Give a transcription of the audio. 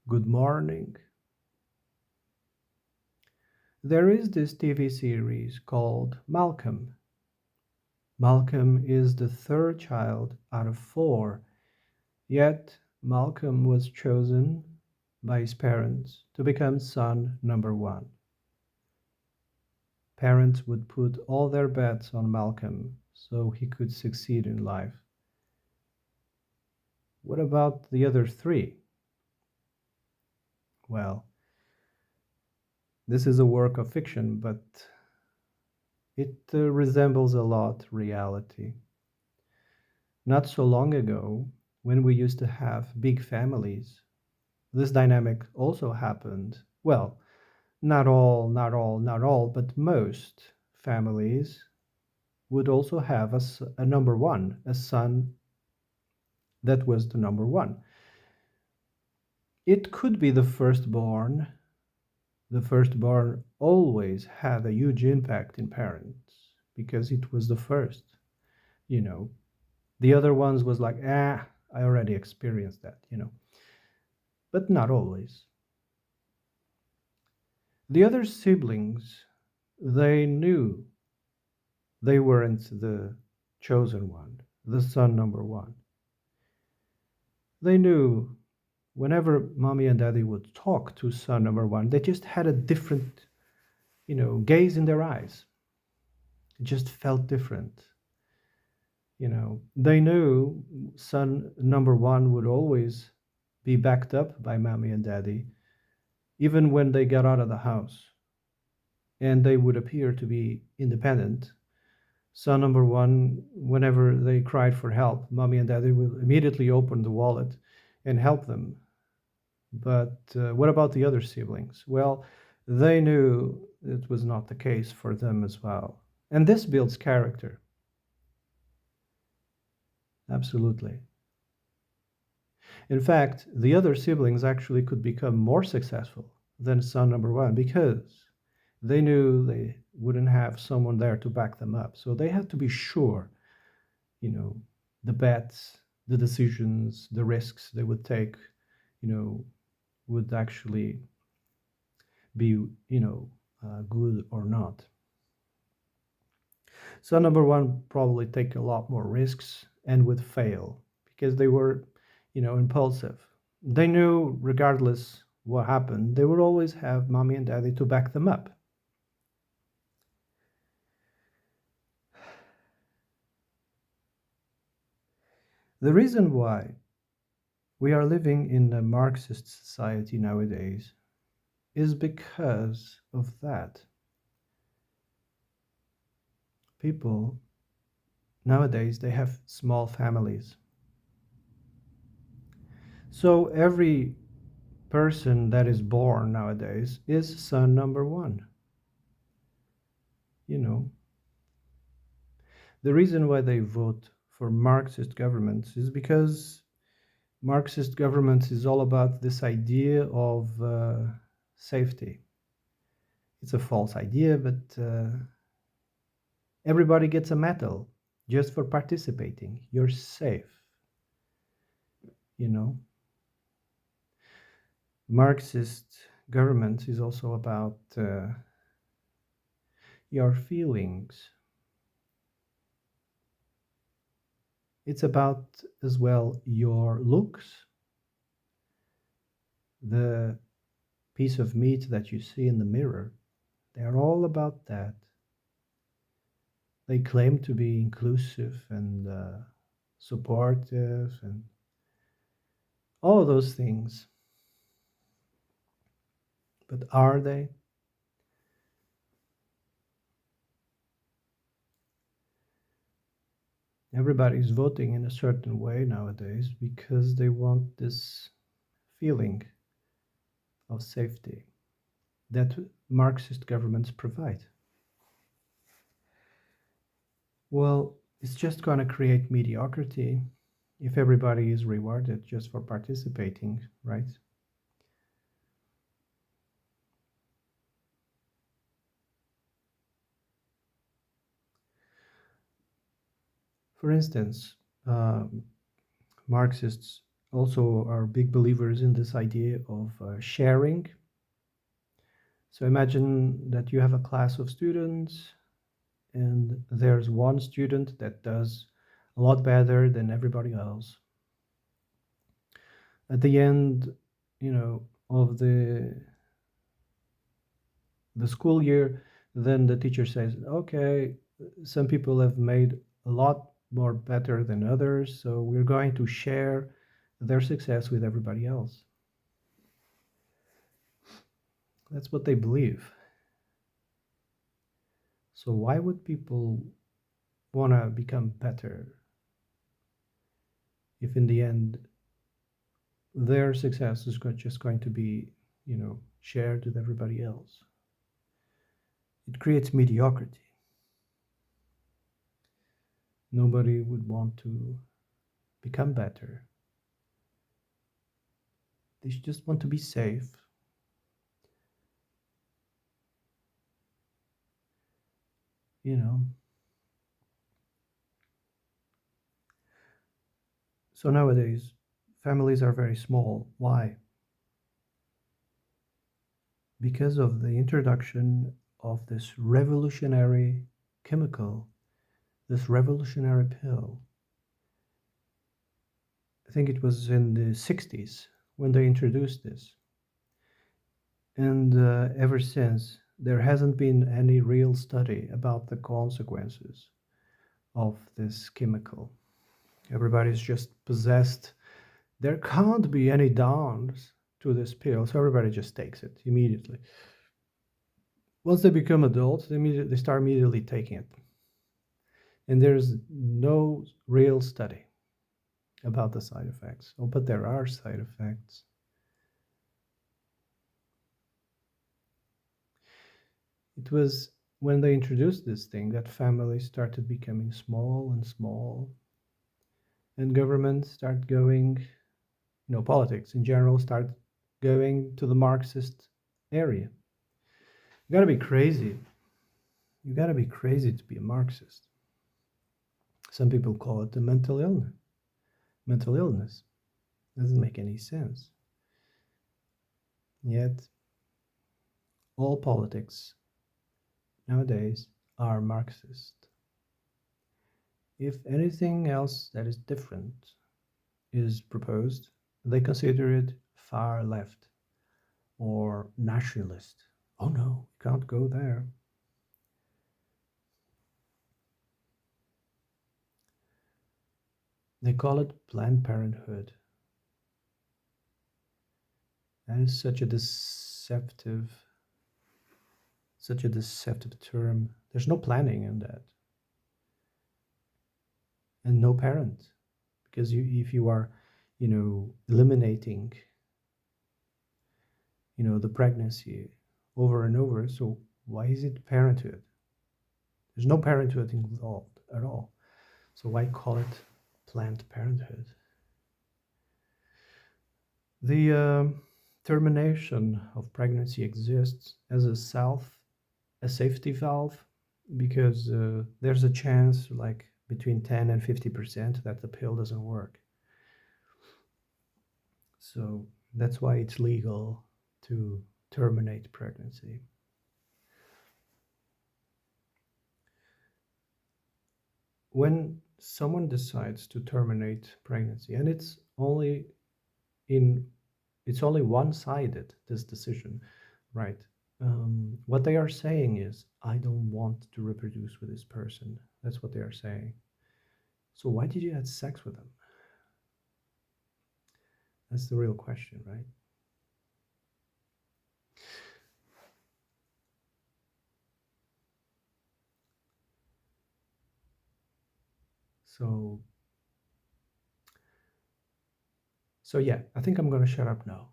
Good morning. There is this TV series called Malcolm. Malcolm is the third child out of four, yet Malcolm was chosen by his parents to become son number one. Parents would put all their bets on Malcolm so he could succeed in life. What about the other three? Well, this is a work of fiction, but it resembles a lot reality. Not so long ago, when we used to have big families, this dynamic also happened. Well, not all, but most families would also have a number one, a son that was the number one. It could be the firstborn. The firstborn always had a huge impact in parents because it was the first, you know. The other ones was like, I already experienced that. But not always. The other siblings, they knew they weren't the chosen one, the son number one. They knew whenever mommy and daddy would talk to son number one, they just had a different, gaze in their eyes. It just felt different. They knew son number one would always be backed up by mommy and daddy, even when they got out of the house, and they would appear to be independent. Son number one, whenever they cried for help, mommy and daddy will immediately open the wallet and help them. But what about the other siblings? Well, they knew it was not the case for them as well. And this builds character. Absolutely. In fact, the other siblings actually could become more successful than son number one because they knew they wouldn't have someone there to back them up. So they had to be sure, you know, the bets, the decisions, the risks they would take, would actually be, good or not. So number one probably take a lot more risks and would fail because they were, impulsive. They knew regardless what happened, they would always have mommy and daddy to back them up. The reason why we are living in a Marxist society nowadays is because of that. People nowadays they have small families. So every person that is born nowadays is son number one. You know, the reason why they vote for Marxist governments is because Marxist governments is all about this idea of safety. It's a false idea, but everybody gets a medal just for participating. You're safe, you know. Marxist government is also about your feelings. It's about as well your looks, the piece of meat that you see in the mirror. They're all about that. They claim to be inclusive and supportive and all of those things. But are they? Everybody's voting in a certain way nowadays because they want this feeling of safety that Marxist governments provide. Well, it's just going to create mediocrity if everybody is rewarded just for participating, right? For instance, Marxists also are big believers in this idea of sharing. So imagine that you have a class of students, and there's one student that does a lot better than everybody else. At the end, of the school year, then the teacher says, okay, some people have made a lot more better than others, so we're going to share their success with everybody else. That's what they believe. So why would people want to become better if in the end their success is just going to be, shared with everybody else? It creates mediocrity. Nobody would want to become better. They just want to be safe. you know. So nowadays, families are very small. Why? Because of the introduction of this revolutionary chemical, this revolutionary pill. I think it was in the 60s when they introduced this. And ever since, there hasn't been any real study about the consequences of this chemical. Everybody's just possessed. There can't be any downs to this pill, so everybody just takes it immediately. Once they become adults, they start immediately taking it. And there's no real study about the side effects. Oh, but there are side effects. It was when they introduced this thing that families started becoming small and small, and governments start going, politics in general start going to the Marxist area. You gotta be crazy. You gotta be crazy to be a Marxist. Some people call it a mental illness. Mental illness doesn't make any sense. Yet, all politics nowadays are Marxist. If anything else that is different is proposed, they consider it far left or nationalist. Oh no, we can't go there. They call it Planned Parenthood. That is such a deceptive term. There's no planning in that, and no parent, because if you are, eliminating, the pregnancy over and over, so why is it parenthood? There's no parenthood involved at all. So why call it Planned Parenthood? The termination of pregnancy exists as a safety valve, because there's a chance, like between 10 and 50%, that the pill doesn't work. So that's why it's legal to terminate pregnancy. When someone decides to terminate pregnancy, and in it's only one-sided, this decision, right? What they are saying is, I don't want to reproduce with this person. That's what they are saying. So why did you have sex with them? That's the real question, right? So so yeah, I think I'm gonna shut up now.